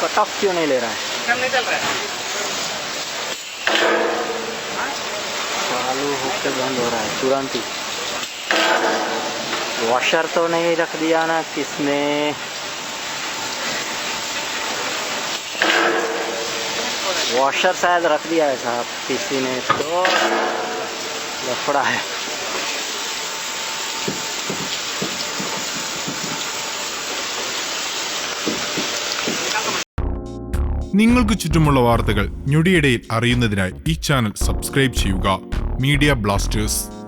Cut off क्यों नहीं ले रहा है? नहीं चल रहा है, चालू होकर बंद हो रहा है तुरंत ही। वॉशर तो नहीं रख दिया ना किसने? वॉशर शायद रख दिया है साहब किसी ने, तो लफड़ा है। നിങ്ങൾക്ക് ചുറ്റുമുള്ള വാർത്തകൾ ഞൊടിയിടയിൽ അറിയുന്നതിനായി ഈ ചാനൽ സബ്സ്ക്രൈബ് ചെയ്യുക. Media Blasters.